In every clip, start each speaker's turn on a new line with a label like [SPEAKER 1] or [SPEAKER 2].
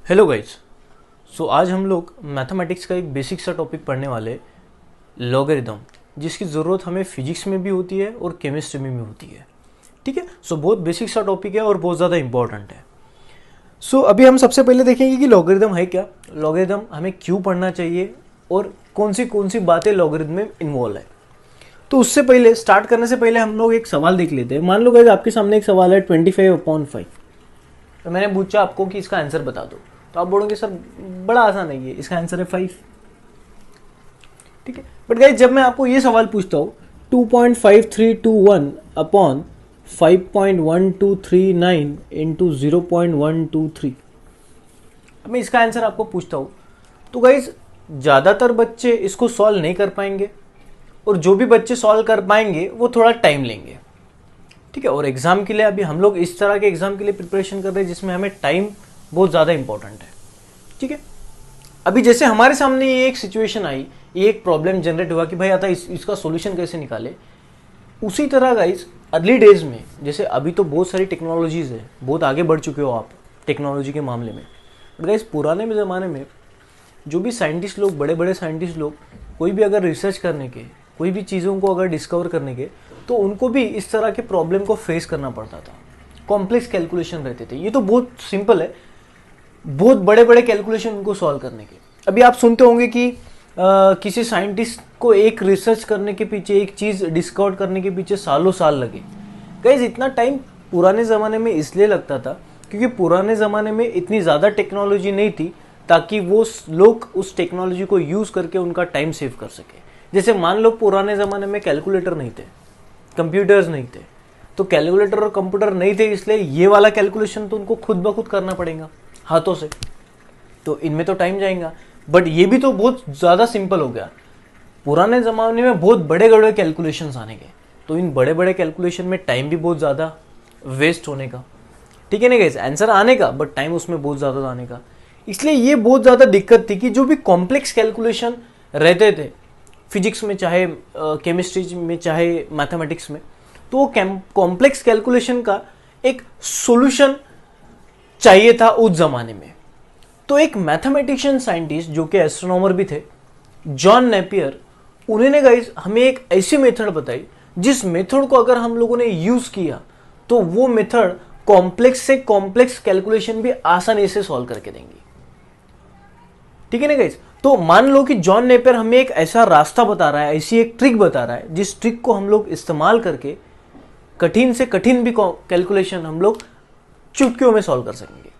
[SPEAKER 1] Hello guys. आज हम लोग मैथमेटिक्स का एक बेसिक सा टॉपिक पढ़ने वाले लॉगरिदम, जिसकी ज़रूरत हमें फिजिक्स में भी होती है और केमिस्ट्री में भी होती है। ठीक है। बहुत बेसिक सा टॉपिक है और बहुत ज़्यादा इंपॉर्टेंट है। अभी हम सबसे पहले देखेंगे कि लॉगरिदम है क्या, लॉगरिदम हमें क्यों पढ़ना चाहिए और कौन सी बातें लॉगरिदम में इन्वॉल्व है। तो उससे पहले, स्टार्ट करने से पहले हम लोग एक सवाल देख लेते हैं। मान लो गाइस आपके सामने एक सवाल है 25/5। तो मैंने पूछा आपको कि इसका आंसर बता दो, तो आप बोलोगे सर बड़ा आसान है ये, इसका आंसर है 5। ठीक है। बट गाइस जब मैं आपको ये सवाल पूछता हूँ 2.5321 अपॉन 5.1239 इंटू 0.123, अब मैं इसका आंसर आपको पूछता हूँ, तो गाइस ज़्यादातर बच्चे इसको सॉल्व नहीं कर पाएंगे और जो भी बच्चे सॉल्व कर पाएंगे वो थोड़ा टाइम लेंगे। ठीक है। और एग्जाम के लिए अभी हम लोग इस तरह के एग्जाम के लिए प्रिपरेशन कर रहे हैं जिसमें हमें टाइम बहुत ज़्यादा इंपॉर्टेंट है। ठीक है। अभी जैसे हमारे सामने ये एक सिचुएशन आई, ये एक प्रॉब्लम जनरेट हुआ कि भाई आता इसका सॉल्यूशन कैसे निकाले। उसी तरह गाइस अर्ली डेज में, जैसे अभी तो बहुत सारी टेक्नोलॉजीज है, बहुत आगे बढ़ चुके हो आप टेक्नोलॉजी के मामले में। बट गाइस पुराने ज़माने में जो भी साइंटिस्ट लोग, बड़े बड़े साइंटिस्ट लोग, कोई भी अगर रिसर्च करने के, कोई भी चीज़ों को अगर डिस्कवर करने के, तो उनको भी इस तरह के प्रॉब्लम को फेस करना पड़ता था। कॉम्प्लेक्स कैलकुलेशन रहते थे। ये तो बहुत सिंपल है, बहुत बड़े बड़े कैलकुलेशन उनको सॉल्व करने के। अभी आप सुनते होंगे कि किसी साइंटिस्ट को एक रिसर्च करने के पीछे, एक चीज़ डिस्कवर करने के पीछे सालों साल लगे। गाइस इतना टाइम पुराने ज़माने में इसलिए लगता था क्योंकि पुराने ज़माने में इतनी ज़्यादा टेक्नोलॉजी नहीं थी ताकि वो लोग उस टेक्नोलॉजी को यूज़ करके उनका टाइम सेव कर सके। जैसे मान लो पुराने ज़माने में कैलकुलेटर नहीं थे, कंप्यूटर्स नहीं थे, तो कैलकुलेटर और कंप्यूटर नहीं थे, इसलिए ये वाला कैलकुलेशन तो उनको खुद ब खुद करना पड़ेगा हाथों से, तो इनमें तो टाइम जाएगा। बट ये भी तो बहुत ज़्यादा सिंपल हो गया। पुराने ज़माने में बहुत बड़े बड़े कैलकुलेशंस आने के, तो इन बड़े बड़े कैलकुलेशन में टाइम भी बहुत ज़्यादा वेस्ट होने का। ठीक है ना गाइस, आंसर आने का बट टाइम उसमें बहुत ज़्यादा आने का। इसलिए ये बहुत ज़्यादा दिक्कत थी कि जो भी कॉम्प्लेक्स कैलकुलेशन रहते थे फिजिक्स में, चाहे केमिस्ट्री में, चाहे मैथमेटिक्स में, तो वो कॉम्प्लेक्स कैलकुलेशन का एक सॉल्यूशन चाहिए था उस जमाने में। तो एक मैथमेटिशियन साइंटिस्ट जो कि एस्ट्रोनॉमर भी थे, जॉन नेपियर, उन्होंने गाइस हमें एक ऐसी मेथड बताई जिस मेथड को अगर हम लोगों ने यूज किया तो वो मेथड कॉम्प्लेक्स से कॉम्प्लेक्स कैलकुलेशन भी आसानी से सॉल्व करके देंगी। ठीक है ना गाइस। तो मान लो कि जॉन नेपियर हमें एक ऐसा रास्ता बता रहा है, ऐसी एक ट्रिक बता रहा है जिस ट्रिक को हम लोग इस्तेमाल करके कठिन से कठिन भी कैलकुलेशन हम लोग चुटकियों में सॉल्व कर सकेंगे।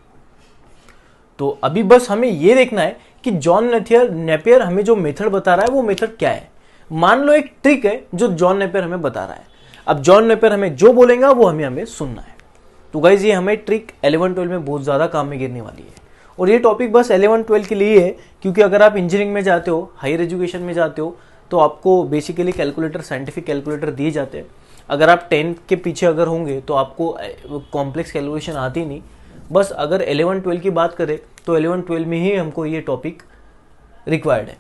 [SPEAKER 1] तो अभी बस हमें यह देखना है कि जॉन नेपियर हमें जो मेथड बता रहा है वो मेथड क्या है। मान लो एक ट्रिक है जो जॉन नेपियर हमें बता रहा है। अब जॉन नेपियर हमें जो बोलेगा वो हमें सुनना है। तो गाइज ये हमें ट्रिक 11-12 में बहुत ज़्यादा काम में गिरने वाली है। और ये टॉपिक बस 11-12 के लिए है, क्योंकि अगर आप इंजीनियरिंग में जाते हो, हायर एजुकेशन में जाते हो, तो आपको बेसिकली कैलकुलेटर, साइंटिफिक कैलकुलेटर दिए जाते हैं। अगर आप 10 के पीछे अगर होंगे तो आपको कॉम्प्लेक्स कैलकुलेशन आती नहीं। बस अगर 11-12 की बात करें तो 11-12 में ही हमको ये टॉपिक रिक्वायर्ड है।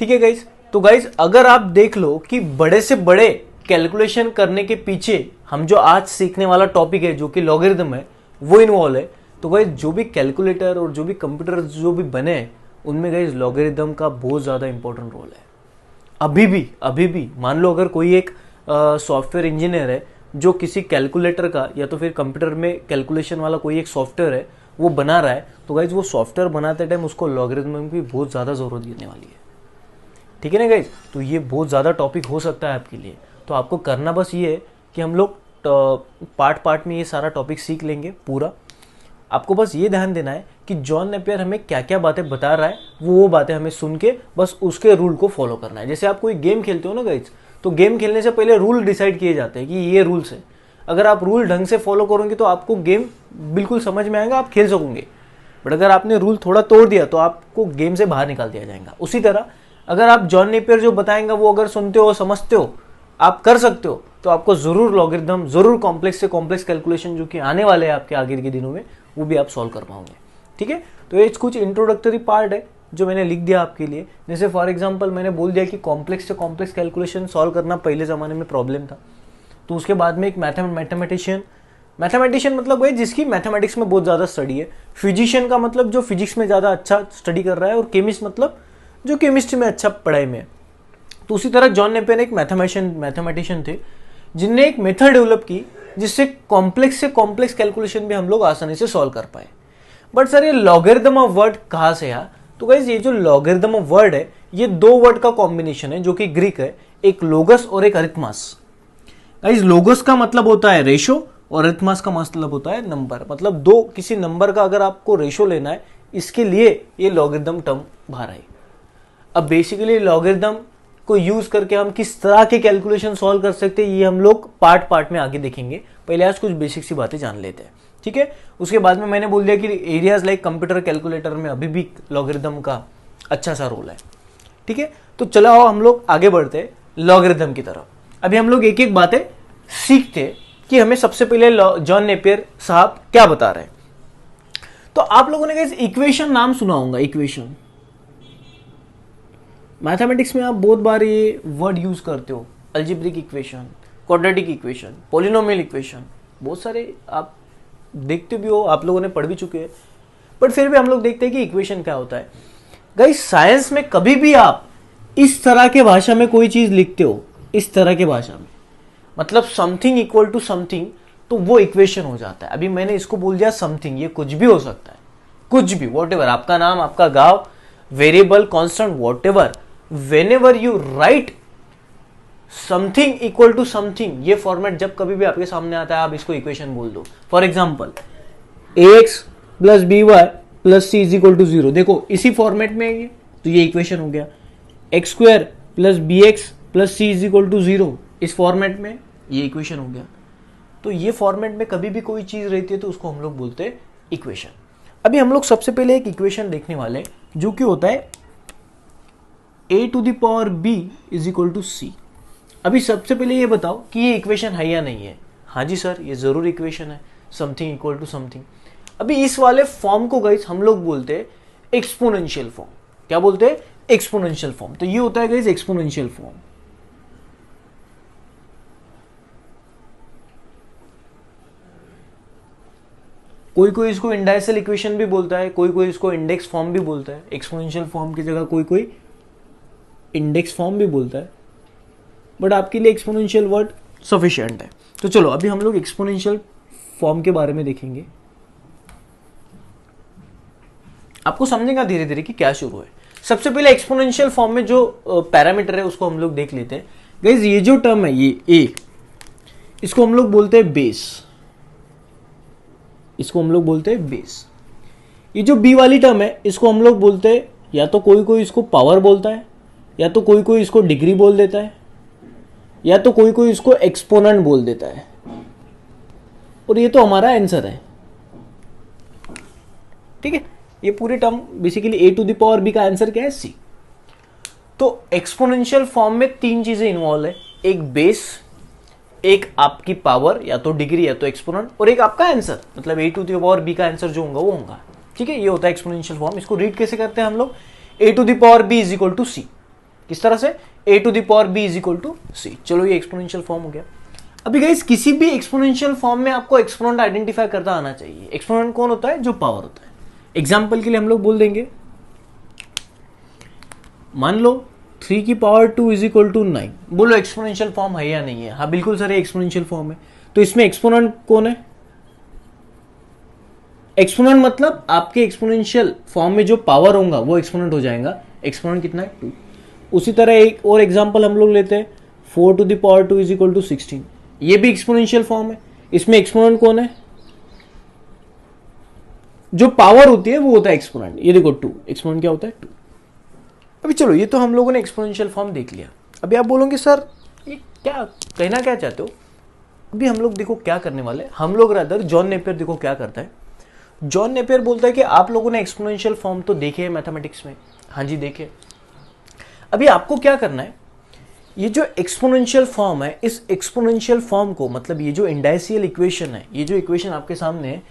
[SPEAKER 1] ठीक है गाइज। तो गाइज अगर आप देख लो कि बड़े से बड़े कैलकुलेशन करने के पीछे हम जो आज सीखने वाला टॉपिक है जो कि लॉगरिदम है वो इन्वॉल्व है, तो गाइज जो भी कैलकुलेटर और जो भी कंप्यूटर जो भी बने हैं उनमें गाइज लॉगरिदम का बहुत ज़्यादा इंपॉर्टेंट रोल है। अभी भी मान लो अगर कोई एक सॉफ्टवेयर इंजीनियर है जो किसी कैलकुलेटर का या तो फिर कंप्यूटर में कैलकुलेशन वाला कोई एक सॉफ्टवेयर है वो बना रहा है, तो गाइज वो सॉफ्टवेयर बनाते टाइम उसको लॉगरिदम की बहुत ज़्यादा ज़रूरत गिरने वाली है। ठीक है ना गाइज। तो ये बहुत ज़्यादा टॉपिक हो सकता है आपके लिए। तो आपको करना बस ये है कि हम लोग पार्ट पार्ट में ये सारा टॉपिक सीख लेंगे पूरा। आपको बस ये ध्यान देना है कि जॉन नेपियर हमें क्या क्या बातें बता रहा है, वो बातें हमें सुन के बस उसके रूल को फॉलो करना है। जैसे आप कोई गेम खेलते हो ना गाइज, तो गेम खेलने से पहले रूल डिसाइड किए जाते हैं कि ये रूल्स है। अगर आप रूल ढंग से फॉलो करोगे तो आपको गेम बिल्कुल समझ में आएगा, आप खेल सकोगे। बट अगर आपने रूल थोड़ा तोड़ दिया तो आपको गेम से बाहर निकाल दिया जाएगा। उसी तरह अगर आप जॉन नेपियर जो बताएंगे वो अगर सुनते हो, समझते हो, आप कर सकते हो, तो आपको जरूर लॉगरिदम, जरूर कॉम्प्लेक्स से कॉम्प्लेक्स कैलकुलेशन जो कि आने वाले हैं आपके आगे के दिनों में, वो भी आप सॉल्व कर पाओगे। ठीक है। तो ये कुछ इंट्रोडक्टरी पार्ट है जो मैंने लिख दिया आपके लिए। जैसे फॉर एग्जांपल मैंने बोल दिया कि कॉम्प्लेक्स से कॉम्प्लेक्स कैलकुलेशन सॉल्व करना पहले ज़माने में प्रॉब्लम था, तो उसके बाद में एक मैथमेटिशियन मैथमेटिशियन मतलब वही जिसकी मैथमेटिक्स में बहुत ज़्यादा स्टडी है। फिजिशियन का मतलब जो फिजिक्स में ज़्यादा अच्छा स्टडी कर रहा है, और केमिस्ट मतलब जो केमिस्ट्री में अच्छा पढ़ाई में है। तो उसी तरह जॉन नेपियर एक मैथमेटिशियन थे जिनने एक मेथड डेवलप की जिससे कॉम्प्लेक्स से कॉम्प्लेक्स कैलकुलेशन भी हम लोग आसानी से सॉल्व कर पाए। बट सर ये लॉगरिथम ऑफ वर्ड कहाँ से आया? तो गाइस ये जो लॉगरिथम ऑफ वर्ड है ये दो वर्ड का कॉम्बिनेशन है जो कि ग्रीक है, एक लोगस और एक अरिथमास। गाइस लोगस का मतलब होता है रेशो और अरिथमास का मतलब होता है नंबर। मतलब दो किसी नंबर का अगर आपको रेशो लेना है, इसके लिए ये लॉगरिथम टर्म बाहर आई। अब बेसिकली लॉगरिथम को यूज करके हम किस तरह के कैलकुलेशन सॉल्व कर सकते हैं ये हम लोग पार्ट में आगे देखेंगे। पहले आज कुछ बेसिक सी बातें जान लेते हैं, ठीक है। उसके बाद में मैंने बोल दिया कि एरियाज लाइक कंप्यूटर कैलकुलेटर में अभी भी लॉगरिथम का अच्छा सा रोल है, ठीक है। तो चलो आओ हम लोग आगे बढ़ते हैं लॉगरिथम की तरफ। अभी हम लोग एक एक बातें सीखते हैं कि हमें सबसे पहले जॉन नेपियर साहब क्या बता रहे हैं। तो आप लोगों ने इक्वेशन नाम सुना होगा। इक्वेशन मैथमेटिक्स में आप बहुत बार ये वर्ड यूज करते हो, algebraic equation, quadratic equation, polynomial equation, बहुत सारे आप देखते भी हो, आप लोगों ने पढ़ भी चुके हैं। बट फिर भी हम लोग देखते हैं कि इक्वेशन क्या होता है। गाइस साइंस में कभी भी आप इस तरह के भाषा में कोई चीज लिखते हो, इस तरह के भाषा में, मतलब समथिंग इक्वल टू समथिंग, तो वो इक्वेशन हो जाता है। अभी मैंने इसको बोल दिया समथिंग, ये कुछ भी हो सकता है, कुछ भी, वॉटेवर, आपका नाम, आपका गांव, variable, constant, whatever, whenever you write something equal to something, ये फॉर्मेट जब कभी भी आपके सामने आता है आप इसको इक्वेशन बोल दो। For example ax plus B Y plus C is equal to 0, देखो इसी फॉर्मेट में है ये, तो ये इक्वेशन हो गया। X square plus B X plus C is equal to 0, इस फॉर्मेट में ये इक्वेशन हो गया। तो ये फॉर्मेट में कभी भी कोई चीज रहती है तो उसको हम लोग बोलते हैं इक्वेशन। अभी हम लोग सबसे पहले एक इक्वेशन देखने वाले जो कि होता है a to the power b is equal to c। अभी सबसे पहले ये बताओ कि ये इक्वेशन है या नहीं है। हाँ जी सर, ये जरूर इक्वेशन है, समथिंग इक्वल टू समथिंग। अभी इस वाले फॉर्म को गाइस हम लोग बोलते हैं एक्सपोनेंशियल फॉर्म। क्या बोलते हैं? Exponential form. तो ये होता है गाइस एक्सपोनेंशियल फॉर्म। कोई कोई इसको इंडाइसियल इक्वेशन भी बोलता है, कोई कोई इसको इंडेक्स फॉर्म भी बोलता है। एक्सपोनेंशियल फॉर्म की जगह कोई कोई इंडेक्स फॉर्म भी बोलता है, बट आपके लिए एक्सपोनेंशियल वर्ड सफिशिएंट है। तो चलो अभी हम लोग एक्सपोनेंशियल फॉर्म के बारे में देखेंगे, आपको समझेगा धीरे धीरे कि क्या शुरू है। सबसे पहले एक्सपोनेंशियल फॉर्म में जो पैरामीटर है उसको हम लोग देख लेते हैं। गाइस ये जो टर्म है ये ए, इसको हम लोग बोलते हैं बेस, इसको हम लोग बोलते हैं बेस। ये जो बी वाली टर्म है इसको हम लोग बोलते हैं, या तो कोई कोई इसको पावर बोलता है, या तो कोई कोई इसको डिग्री बोल देता है, या तो कोई कोई इसको एक्सपोनेंट बोल देता है। और ये तो हमारा आंसर है, ठीक है। ये पूरी term basically a to the power b का आंसर क्या है? c। तो एक्सपोनेंशियल फॉर्म में तीन चीजें इन्वॉल्व है, एक बेस, एक आपकी पावर या तो डिग्री या तो एक्सपोनेंट, और एक आपका आंसर, मतलब a to the power b का आंसर जो होगा वो होगा, ठीक है। ये होता है एक्सपोनेंशियल फॉर्म। इसको रीड कैसे करते हैं हम लोग? a to the power b is equal to c। किस तरह से? a to the power b is equal to c। चलो ये एक्सपोनेंशियल फॉर्म हो गया। अभी गाइस किसी भी एक्सपोनेंशियल फॉर्म में आपको एक्सपोनेंट आइडेंटिफाई करता आना चाहिए। एक्सपोनेंट कौन होता है? जो पावर होता है। एग्जाम्पल के लिए हम लोग बोल देंगे, मान लो 3 की पावर 2 इज इक्वल टू 9। बोलो एक्सपोनेंशियल फॉर्म है या नहीं है? हाँ बिल्कुल सर, ये एक्सपोनेंशियल फॉर्म है। तो इसमें एक्सपोनेंट कौन है? एक्सपोनेंट मतलब आपके एक्सपोनेंशियल फॉर्म में जो पावर होगा वो एक्सपोनेंट हो जाएगा। एक्सपोनेंट कितना है? 2। उसी तरह एक और एग्जाम्पल हम लोग लेते हैं, 4 to the power 2 is equal to 16। ये भी एक्सपोनेंशियल फॉर्म है। इसमें एक्सपोनेंट कौन है? जो पावर होती है वो होता है एक्सपोनेंट। ये देखो 2, एक्सपोनेंट क्या होता है? 2। अभी चलो ये तो हम लोगों ने एक्सपोनेंशियल फॉर्म देख लिया। अभी आप बोलोगे सर ये क्या कहना क्या चाहते हो? अभी हम लोग देखो क्या करने वाले, हम लोग रादर जॉन नेपियर देखो क्या करता है। जॉन नेपियर बोलता है कि आप लोगों ने एक्सपोनेंशियल फॉर्म तो देखे है मैथमेटिक्स में। हाँ जी देखे। अभी आपको क्या करना है, ये जो एक्सपोनेंशियल फॉर्म है, इस एक्सपोनेंशियल फॉर्म को, मतलब ये जो इंडाइसियल इक्वेशन है, ये जो इक्वेशन आपके सामने है,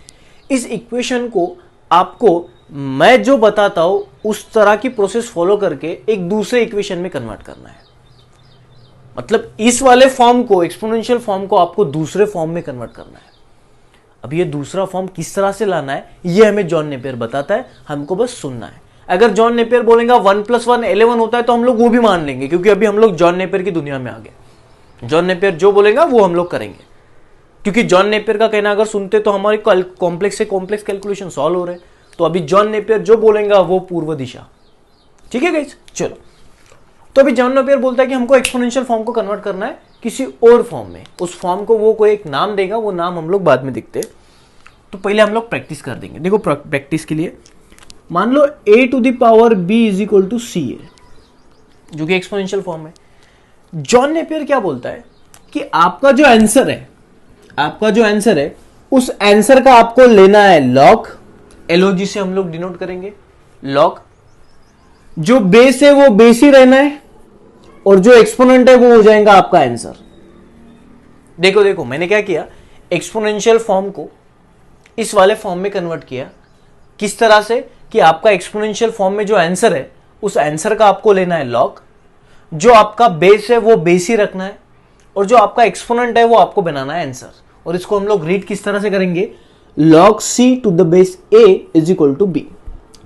[SPEAKER 1] इस इक्वेशन को आपको मैं जो बताता हूं उस तरह की प्रोसेस फॉलो करके एक दूसरे इक्वेशन में कन्वर्ट करना है। मतलब इस वाले फॉर्म को, एक्सपोनेंशियल फॉर्म को आपको दूसरे फॉर्म में कन्वर्ट करना है। अब ये दूसरा फॉर्म किस तरह से लाना है ये हमें जॉन नेपियर बताता है, हमको बस सुनना है। अगर जॉन नेपियर बोलेगा 1 + 1 11 होता है तो हम लोग वो भी मान लेंगे, क्योंकि अभी हम लोग जॉन नेपियर की दुनिया में आ गए। जॉन नेपियर जो बोलेगा वो हम लोग करेंगे, क्योंकि जॉन नेपियर का कहना अगर सुनते तो हमारी कॉम्प्लेक्स से कॉम्प्लेक्स कैलकुलेशन सॉल्व हो रहे। तो अभी जॉन नेपियर जो बोलेगा वो पूर्व दिशा। ठीक है गाइस, चलो। तो अभी जॉन नेपियर बोलता है कि हमको एक्सपोनेंशियल फॉर्म को कन्वर्ट करना है किसी और फॉर्म में। उस फॉर्म को वो कोई एक नाम देगा, वो नाम हम लोग बाद में देखते हैं। तो पहले हम लोग प्रैक्टिस कर देंगे। देखो प्रैक्टिस के लिए मान लो a⁴ = c है, जो कि एक्सपोनेंशियल फॉर्म है। जॉन नेपियर क्या बोलता है कि आपका जो आंसर है उस आंसर का आपको लेना है लॉग, LOG से हम लोग डिनोट करेंगे लॉग। जो बेस है वो बेस ही रहना है, और जो एक्सपोनेंट है वो हो जाएगा आपका आंसर। देखो मैंने क्या किया, एक्सपोनेंशियल फॉर्म को इस वाले फॉर्म में कन्वर्ट किया। किस तरह से कि आपका एक्सपोनेंशियल फॉर्म में जो आंसर है उस आंसर का आपको लेना है लॉग, जो आपका बेस है वो बेस ही रखना है, और जो आपका एक्सपोनेंट है वो आपको बनाना है आंसर। और इसको हम लोग रीड किस तरह से करेंगे, log c to the base a = b।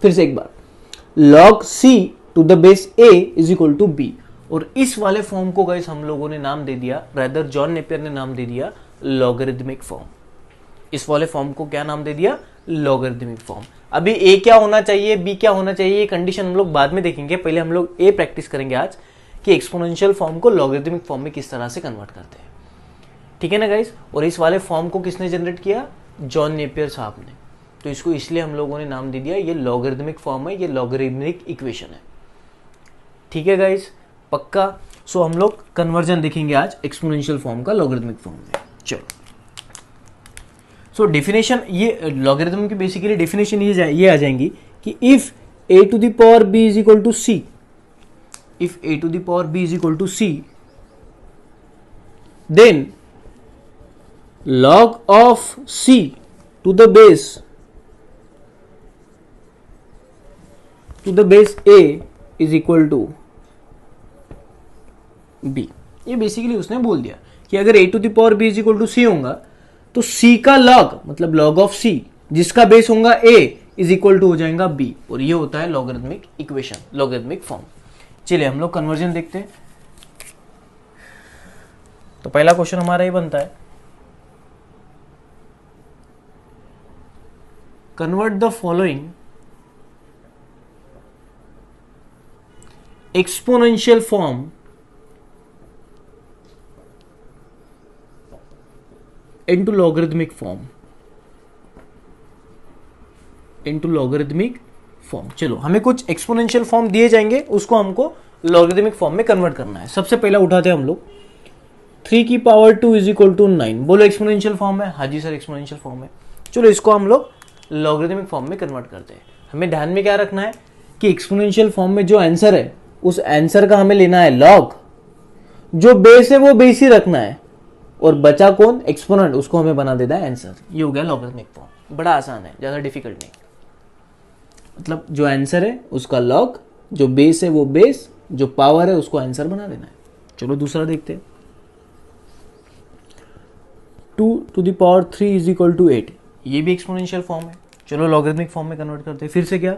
[SPEAKER 1] फिर से एक बार, log c to the base a = b। और इस वाले फॉर्म को गाइस हम लोगों ने नाम दे दिया, रादर जॉन नेपियर ने नाम दे दिया लॉगरिथमिक फॉर्म। इस वाले फॉर्म को क्या नाम दे दिया, लॉगरिथमिक फॉर्म। अभी ए क्या होना चाहिए, बी क्या होना चाहिए, ये कंडीशन हम लोग बाद में देखेंगे। पहले हम लोग ए प्रैक्टिस करेंगे आज कि एक्सपोनेंशियल फॉर्म को लॉगरिथमिक फॉर्म में किस तरह से कन्वर्ट करते हैं। ठीक है ना गाइस। और इस वाले फॉर्म को किसने जनरेट किया, जॉन नेपियर साहब ने। तो इसको इसलिए हम लोगों ने नाम दे दिया, ये लॉगरिथमिक फॉर्म है, ये लॉगरिथमिक इक्वेशन है। ठीक है गाइस, पक्का। सो हम लोग कन्वर्जन देखेंगे आज एक्सपोनेंशियल फॉर्म का लॉगरिथमिक फॉर्म में। चलो, सो डेफिनेशन, ये लॉगरिथम की बेसिकली डेफिनेशन ये आ जाएंगी कि if a⁴b = c, if a⁴b = c, then log of c to the base a is equal to b। ये बेसिकली उसने बोल दिया कि अगर a⁴b = c होगा तो c का log मतलब log of c जिसका बेस होगा a इज इक्वल टू हो जाएगा b, और ये होता है लॉगरिथमिक इक्वेशन, लॉगरिथमिक फॉर्म। चलिए हम लोग कन्वर्जन देखते हैं। तो पहला क्वेश्चन हमारा ये बनता है, convert the following exponential form into logarithmic form। चलो, हमें कुछ एक्सपोनेंशियल फॉर्म दिए जाएंगे, उसको हमको लॉगरिथमिक फॉर्म में कन्वर्ट करना है। सबसे पहला उठाते हैं हम लोग 3⁻² = 9। बोलो एक्सपोनेंशियल फॉर्म है, हाँ जी सर एक्सपोनेंशियल फॉर्म है। चलो इसको हम लोग लॉगरिथमिक फॉर्म में कन्वर्ट करते हैं। हमें ध्यान में क्या रखना है कि एक्सपोनेंशियल फॉर्म में जो आंसर है उस आंसर का हमें लेना है लॉग, जो बेस है वो बेस ही रखना है, और बचा कौन, एक्सपोनेंट, उसको हमें बना देना है आंसर। ये हो गया लॉगरिथमिक फॉर्म। बड़ा आसान है, ज्यादा डिफिकल्ट नहीं। मतलब जो आंसर है उसका लॉग, जो बेस है वो बेस, जो पावर है उसको आंसर बना देना है। चलो दूसरा देखते हैं, 2⁻³ = 8। ये भी एक्सपोनेंशियल फॉर्म है। चलो लॉगरिथमिक फॉर्म में कन्वर्ट करते हैं। फिर से क्या,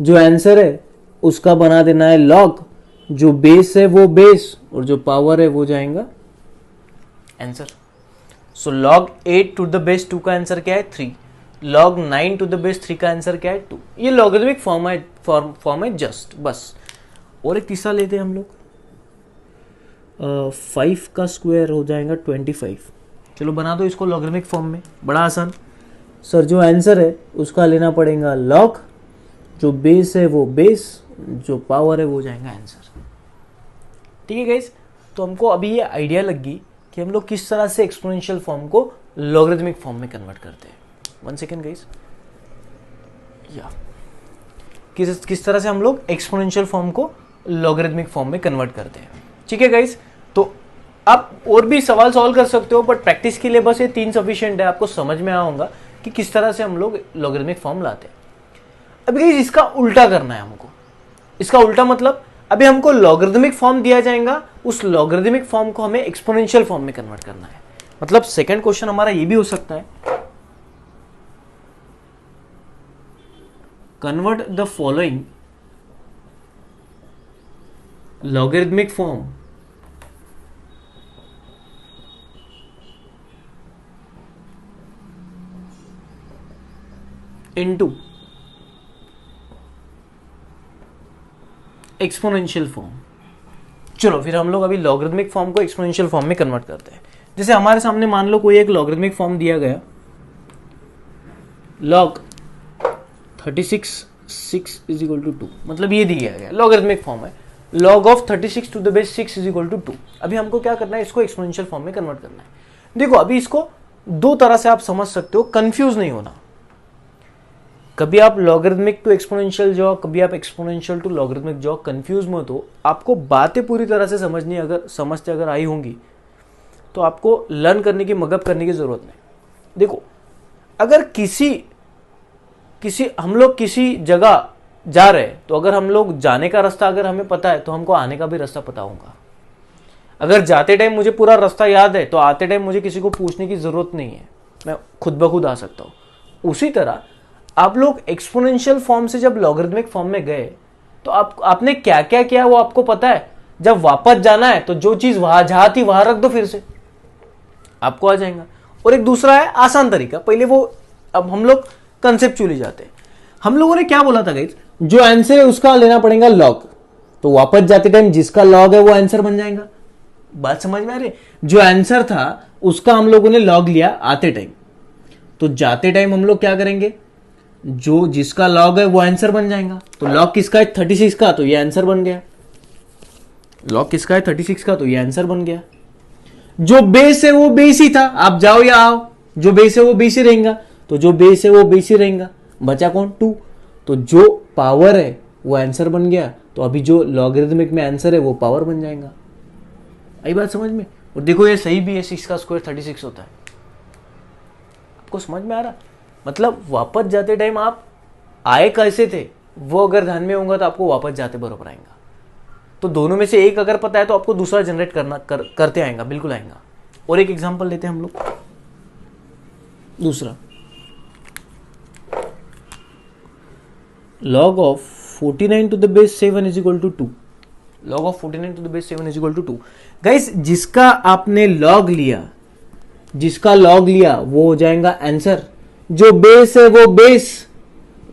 [SPEAKER 1] जो आंसर है उसका बना देना है लॉग, जो बेस है वो बेस, और जो पावर है वो जाएगा answer. So log 8 to the base 2 का आंसर क्या है 3, log 9 to the base 3 का आंसर क्या है 2। ये लॉगरिथमिक फॉर्म है जस्ट, बस। और एक तीसरा लेते हैं हम लोग, 5 का स्क्वायर हो जाएगा 25। चलो बना दो इसको लॉगरिथमिक फॉर्म में, बड़ा आसान। सर जो आंसर है उसका लेना पड़ेगा लॉग, जो बेस है वो बेस, जो पावर है वो जाएगा आंसर। ठीक है गाइस, तो हमको अभी ये आइडिया लग गई कि हम लोग किस तरह से एक्सपोनेंशियल फॉर्म को लॉगरिथमिक फॉर्म में कन्वर्ट करते हैं। 1 सेकेंड गाइस, या किस तरह से हम लोग एक्सपोनेंशियल फॉर्म को लॉगरिथमिक फॉर्म में कन्वर्ट करते हैं। ठीक है गाइस, तो आप और भी सवाल सॉल्व कर सकते हो, बट प्रैक्टिस के लिए बस ये 3 सफिशिएंट है। आपको समझ में आया होगा कि किस तरह से हम लोग लॉगरिथमिक फॉर्म लाते हैं। अभी गाइस इसका उल्टा करना है हमको। इसका उल्टा मतलब अभी हमको लॉगरिथमिक फॉर्म दिया जाएगा, उस लॉगरिथमिक फॉर्म को हमें एक्सपोनेंशियल फॉर्म में कन्वर्ट करना है। मतलब सेकंड क्वेश्चन हमारा ये भी हो सकता है convert the following logarithmic form into exponential form. चलो फिर हम लोग अभी लॉगरिथमिक फॉर्म को एक्सपोनेंशियल फॉर्म में कन्वर्ट करते हैं। जैसे हमारे सामने मान लो कोई एक लॉगरिथमिक फॉर्म दिया गया, log 36 6 इज इक्वल टू 2, मतलब ये दिया गया लॉगरिथमिक फॉर्म है, log of 36 to the base 6 is equal to 2। अभी हमको क्या करना है, इसको एक्सपोनेंशियल फॉर्म में कन्वर्ट करना है। देखो अभी इसको दो तरह से आप समझ सकते हो, कंफ्यूज नहीं होना। कभी आप लॉगरिथमिक टू एक्सपोनेंशियल जाओ, कभी आप एक्सपोनेंशियल टू लॉगरिथमिक जाओ, कंफ्यूज मत हो। आपको बातें पूरी तरह से समझते अगर आई होंगी तो आपको लर्न करने की, मगअप करने की जरूरत नहीं। देखो अगर हम लोग किसी जगह जा रहे हैं तो अगर हम लोग जाने का रास्ता अगर हमें पता है तो हमको आने का भी रास्ता पता होगा। अगर जाते टाइम मुझे पूरा रास्ता याद है तो आते टाइम मुझे किसी को पूछने की जरूरत नहीं है, मैं खुद ब खुद आ सकता हूं। उसी तरह आप लोग एक्सपोनेंशियल फॉर्म से जब लॉगरिथमिक फॉर्म में गए तो आपने क्या क्या किया वो आपको पता है। जब वापस जाना है तो जो चीज जहां थी वहां रख दो, फिर से आपको आ जाएगा। और एक दूसरा है आसान तरीका, पहले वो, अब हम लोग कंसेप्चुअली जाते हैं। हम लोगों ने क्या बोला था गाइस, जो आंसर है उसका लेना पड़ेगा लॉग, तो वापस जाते टाइम जिसका लॉग है वो आंसर बन जाएगा। बात समझ में आ रही? जो आंसर था उसका हम लोगों ने लॉग लिया आते टाइम, तो जाते टाइम हम लोग क्या करेंगे, जो जिसका लॉग है वो आंसर बन जाएगा। तो लॉग किसका है 36 का, तो ये आंसर बन गया। लॉग किसका है 36 का, तो ये आंसर बन गया। जो बेस है वो बेस ही था, आप जाओ या आओ, जो बेस है वो बेस ही रहेगा, तो जो बेस है वो बेस ही रहेगा। बचा कौन 2, तो जो पावर है वो आंसर बन गया। तो अभी जो लॉगरिथमिक में आंसर है वो पावर बन जाएगा। आई बात समझ में? और देखो ये सही भी है, 6 का स्क्वायर 36 होता है। आपको समझ में आ रहा? मतलब वापस जाते टाइम आप आए कैसे थे वो अगर ध्यान में होगा तो आपको वापस जाते बराबर आएगा। तो दोनों में से एक अगर पता है तो आपको दूसरा जनरेट करते आएगा, बिल्कुल आएगा। और एक एग्जांपल लेते हैं हम लोग, दूसरा log of 49 to the base 7 is equal to 2। log of 49 to the base 7 is equal to 2। Guys जिसका आपने log लिया, वो हो जाएगा आंसर। जो बेस है वो बेस,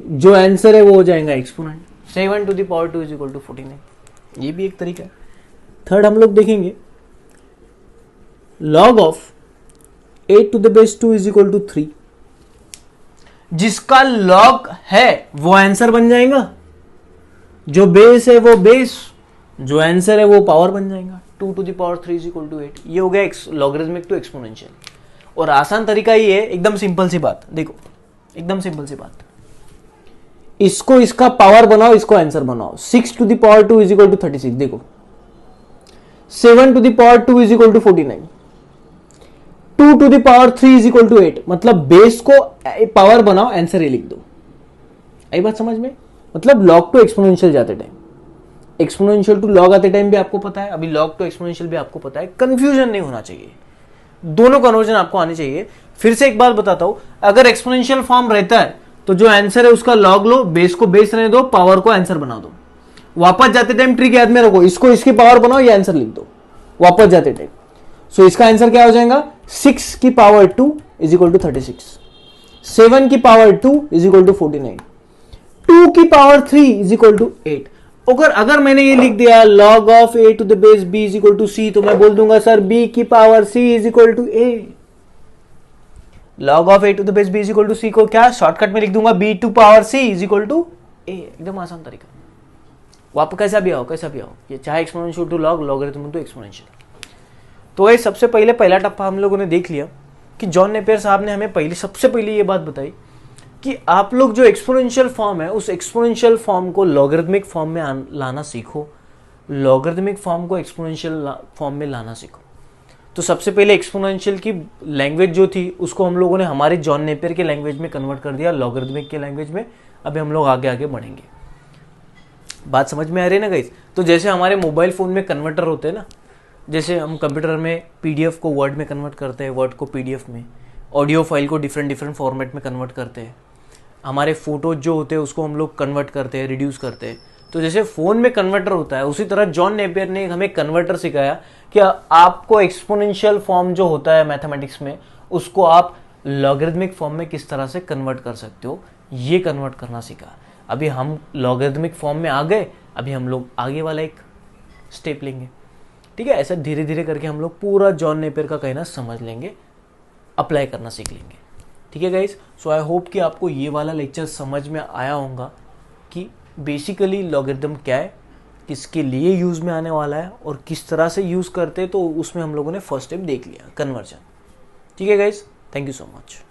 [SPEAKER 1] जो आंसर है वो हो जाएगा exponent. 7 to the power 2 is equal to 49। ये भी एक तरीका है। थर्ड हम लोग देखेंगे, log of 8 to the base 2 is equal to 3। जिसका log है वो आंसर बन जाएगा, जो बेस है वो बेस, जो आंसर है वो पावर बन जाएगा। 2 to the power 3 is equal to 8। ये हो गया लॉगरिथमिक टू एक्सपोनेंशियल। और आसान तरीका ये है, एकदम सिंपल सी बात, देखो एकदम सिंपल सी बात, इसको इसका पावर बनाओ, इसको आंसर बनाओ। 6 to the power 2 is equal to 36। देखो 7 to the power 2 is equal to 49। 2 to the power 3 is equal to 8। मतलब बेस को पावर बनाओ, आंसर ये लिख दो। आई बात समझ में? मतलब लॉग टू एक्सपोनेंशियल जाते टाइम, एक्सपोनेंशियल टू लॉग आते टाइम भी आपको पता है, अभी लॉग टू एक्सपोनेंशियल भी आपको पता है। कंफ्यूजन नहीं होना चाहिए, दोनों कन्वर्जन आपको आनी चाहिए। फिर से एक बात बताता हूं, अगर एक्सपोनेंशियल फॉर्म रहता है तो जो आंसर है उसका लॉग लो, बेस को बेस रहने दो, पावर को आंसर बना दो। वापस जाते टाइम ट्रिक याद में रखो, इसको इसकी पावर बनाओ, ये आंसर लिख दो वापस जाते टाइम। सो इसका आंसर क्या हो जाएगा, 6 की पावर 2 इज इक्वल टू 36, 7 की पावर 2 इज इक्वल टू 49, 2 की पावर 3 इज इक्वल टू 8। अगर मैंने ये लिख दिया log of a to the base b is equal to c, तो मैं बोल दूंगा सर b की power c is equal to a। log of a to the base b is equal to c को क्या शॉर्टकट में लिख दूंगा, b to power c is equal to a। एकदम आसान तरीका। वो आप कैसा भी आओ, ये चाहे exponential to log, logarithm to exponential. तो ये सबसे पहले पहला टप्पा हम लोगों ने देख लिया कि जॉन नेपियर साहब ने हमें सबसे पहले ये बात बताई कि आप लोग जो एक्सपोनेंशियल फॉर्म है उस एक्सपोनेंशियल फॉर्म को लॉगरिथमिक फॉर्म में लाना सीखो, लॉगरिथमिक फॉर्म को एक्सपोनेंशियल फॉर्म में लाना सीखो। तो सबसे पहले एक्सपोनेंशियल की लैंग्वेज जो थी उसको हम लोगों ने हमारे जॉन नेपियर के लैंग्वेज में कन्वर्ट कर दिया, लॉगरिथमिक के लैंग्वेज में। अभी हम लोग आगे बढ़ेंगे। बात समझ में आ रही है ना गाइस? तो जैसे हमारे मोबाइल फ़ोन में कन्वर्टर होते हैं ना, जैसे हम कंप्यूटर में PDF को वर्ड में कन्वर्ट करते हैं, वर्ड को PDF में, ऑडियो फाइल को डिफरेंट फॉर्मेट में कन्वर्ट करते हैं, हमारे फोटोज जो होते हैं उसको हम लोग कन्वर्ट करते हैं, रिड्यूस करते हैं। तो जैसे फ़ोन में कन्वर्टर होता है, उसी तरह जॉन नेपियर ने हमें कन्वर्टर सिखाया कि आपको एक्सपोनेंशियल फॉर्म जो होता है मैथमेटिक्स में, उसको आप लॉगरिथमिक फॉर्म में किस तरह से कन्वर्ट कर सकते हो, ये कन्वर्ट करना सीखा। अभी हम लॉगरिथमिक फॉर्म में आ गए, अभी हम लोग आगे वाला एक स्टेप लेंगे। ठीक है, ऐसा धीरे धीरे करके हम लोग पूरा जॉन नेपियर का कहना समझ लेंगे, अप्लाई करना सीख लेंगे। ठीक है गाइस, सो आई होप कि आपको ये वाला लेक्चर समझ में आया होगा कि बेसिकली लॉगरिथम क्या है, किसके लिए यूज़ में आने वाला है और किस तरह से यूज़ करते हैं। तो उसमें हम लोगों ने फर्स्ट स्टेप देख लिया, कन्वर्जन। ठीक है guys, thank you so much.